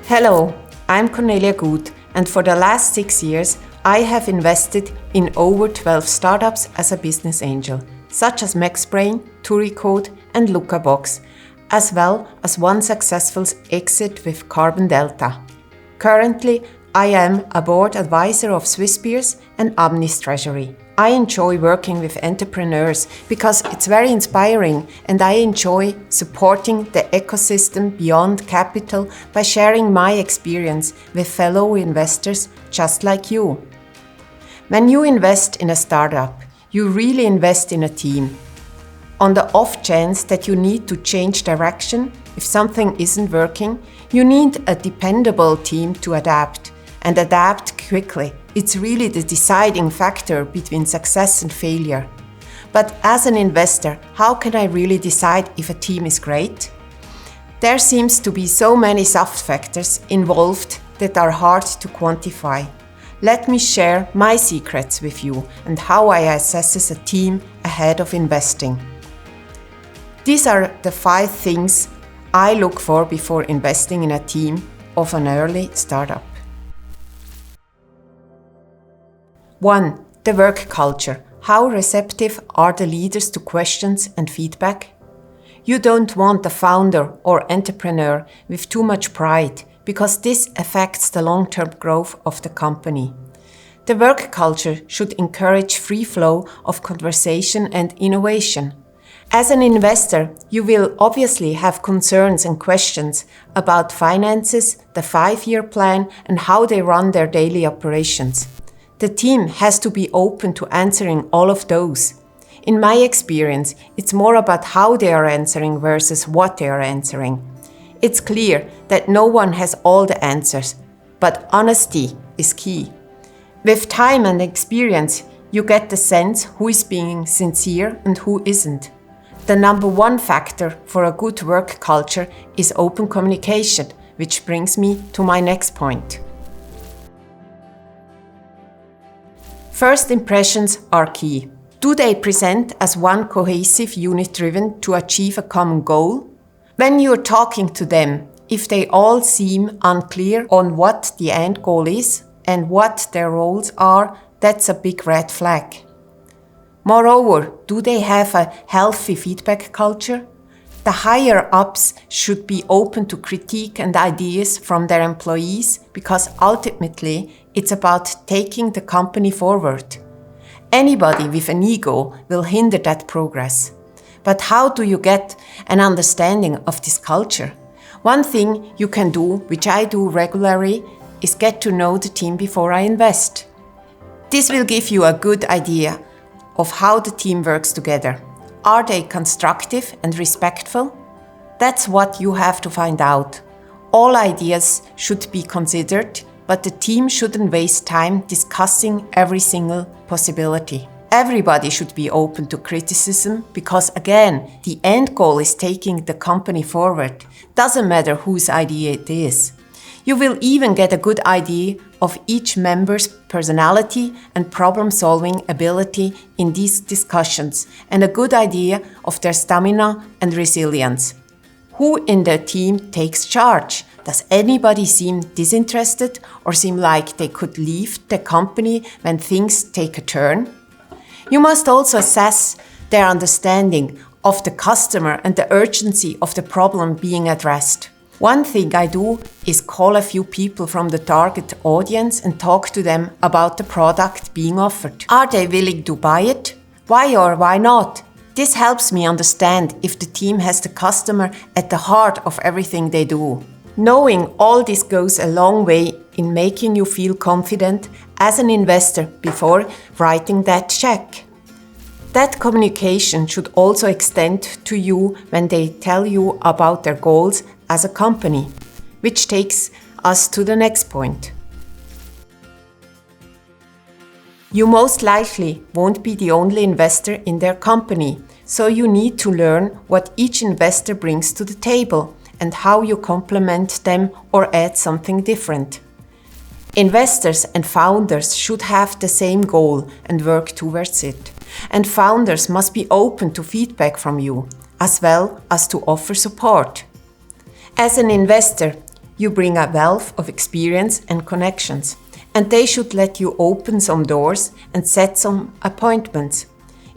Hello, I'm Cornelia Gut, and for the last 6 years, I have invested in over 12 startups as a business angel, such as MaxBrain, Turicode, and Lucabox, as well as one successful exit with Carbon Delta. Currently, I am a board advisor of Swissbeers and Amnis Treasury. I enjoy working with entrepreneurs because it's very inspiring, and I enjoy supporting the ecosystem beyond capital by sharing my experience with fellow investors just like you. When you invest in a startup, you really invest in a team. On the off chance that you need to change direction, if something isn't working, you need a dependable team to adapt, and adapt quickly. It's really the deciding factor between success and failure. But as an investor, how can I really decide if a team is great? There seems to be so many soft factors involved that are hard to quantify. Let me share my secrets with you and how I assess a team ahead of investing. These are the 5 things I look for before investing in a team of an early startup. 1. The work culture. How receptive are the leaders to questions and feedback? You don't want a founder or entrepreneur with too much pride, because this affects the long-term growth of the company. The work culture should encourage free flow of conversation and innovation. As an investor, you will obviously have concerns and questions about finances, the 5-year plan, and how they run their daily operations. The team has to be open to answering all of those. In my experience, it's more about how they are answering versus what they are answering. It's clear that no one has all the answers, but honesty is key. With time and experience, you get the sense who is being sincere and who isn't. The number 1 factor for a good work culture is open communication, which brings me to my next point. First impressions are key. Do they present as one cohesive unit driven to achieve a common goal? When you're talking to them, if they all seem unclear on what the end goal is and what their roles are, that's a big red flag. Moreover, do they have a healthy feedback culture? The higher ups should be open to critique and ideas from their employees, because ultimately it's about taking the company forward. Anybody with an ego will hinder that progress. But how do you get an understanding of this culture? One thing you can do, which I do regularly, is get to know the team before I invest. This will give you a good idea of how the team works together. Are they constructive and respectful? That's what you have to find out. All ideas should be considered, but the team shouldn't waste time discussing every single possibility. Everybody should be open to criticism, because again, the end goal is taking the company forward. Doesn't matter whose idea it is. You will even get a good idea of each member's personality and problem-solving ability in these discussions, and a good idea of their stamina and resilience. Who in the team takes charge? Does anybody seem disinterested or seem like they could leave the company when things take a turn? You must also assess their understanding of the customer and the urgency of the problem being addressed. One thing I do is call a few people from the target audience and talk to them about the product being offered. Are they willing to buy it? Why or why not? This helps me understand if the team has the customer at the heart of everything they do. Knowing all this goes a long way in making you feel confident as an investor before writing that check. That communication should also extend to you when they tell you about their goals as a company, which takes us to the next point. You most likely won't be the only investor in their company, so you need to learn what each investor brings to the table and how you complement them or add something different. Investors and founders should have the same goal and work towards it. And founders must be open to feedback from you, as well as to offer support. As an investor, You bring a wealth of experience and connections, and they should let you open some doors and set some appointments.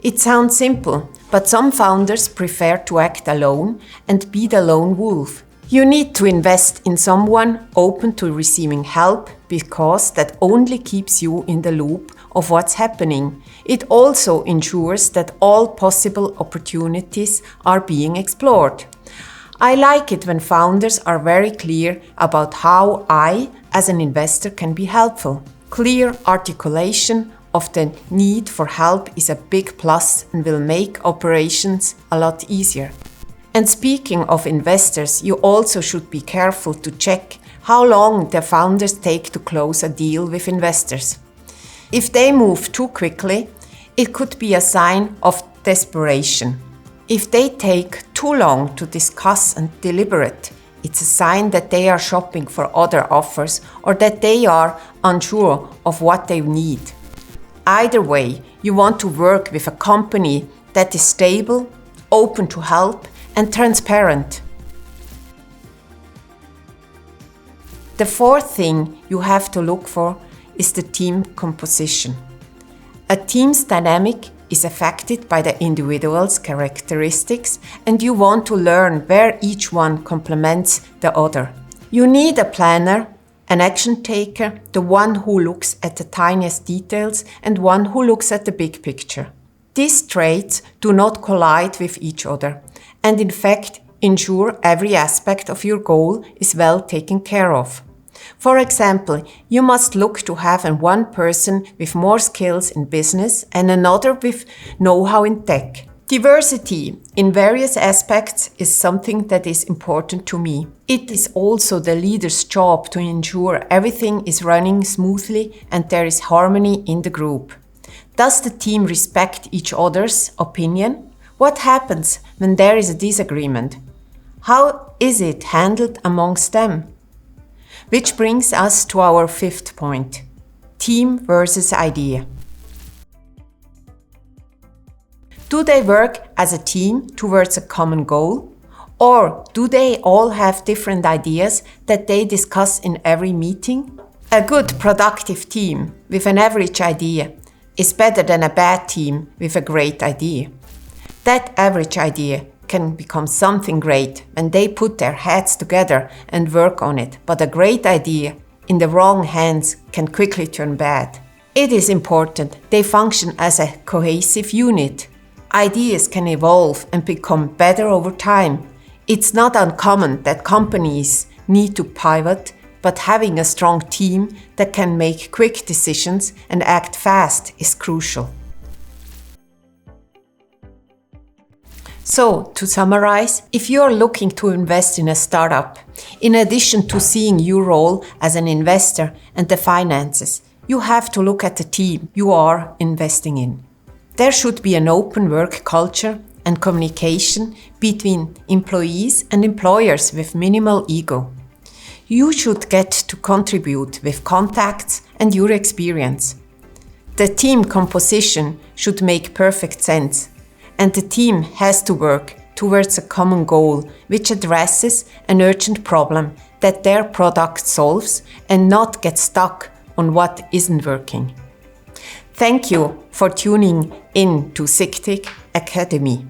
It sounds simple, but some founders prefer to act alone and be the lone wolf. You need to invest in someone open to receiving help because that only keeps you in the loop of what's happening. It also ensures that all possible opportunities are being explored. I like it when founders are very clear about how I, as an investor, can be helpful. Clear articulation of the need for help is a big plus and will make operations a lot easier. And speaking of investors, you also should be careful to check how long the founders take to close a deal with investors. If they move too quickly, it could be a sign of desperation. If they take too long to discuss and deliberate, it's a sign that they are shopping for other offers or that they are unsure of what they need. Either way, you want to work with a company that is stable, open to help, and transparent. The fourth thing you have to look for is the team composition. A team's dynamic is affected by the individual's characteristics, and you want to learn where each one complements the other. You need a planner, an action taker, the one who looks at the tiniest details, and one who looks at the big picture. These traits do not collide with each other, and in fact ensure every aspect of your goal is well taken care of. For example, you must look to have one person with more skills in business and another with know-how in tech. Diversity in various aspects is something that is important to me. It is also the leader's job to ensure everything is running smoothly and there is harmony in the group. Does the team respect each other's opinion? What happens when there is a disagreement? How is it handled amongst them? Which brings us to our fifth point: team versus idea. Do they work as a team towards a common goal? Or do they all have different ideas that they discuss in every meeting? A good, productive team with an average idea is better than a bad team with a great idea. That average idea can become something great when they put their heads together and work on it, but a great idea in the wrong hands can quickly turn bad. It is important they function as a cohesive unit. Ideas can evolve and become better over time. It's not uncommon that companies need to pivot, but having a strong team that can make quick decisions and act fast is crucial. So, to summarize, if you are looking to invest in a startup, in addition to seeing your role as an investor and the finances, you have to look at the team you are investing in. There should be an open work culture and communication between employees and employers with minimal ego. You should get to contribute with contacts and your experience. The team composition should make perfect sense, and the team has to work towards a common goal which addresses an urgent problem that their product solves and not get stuck on what isn't working. Thank you for tuning in to SIGTIC Academy.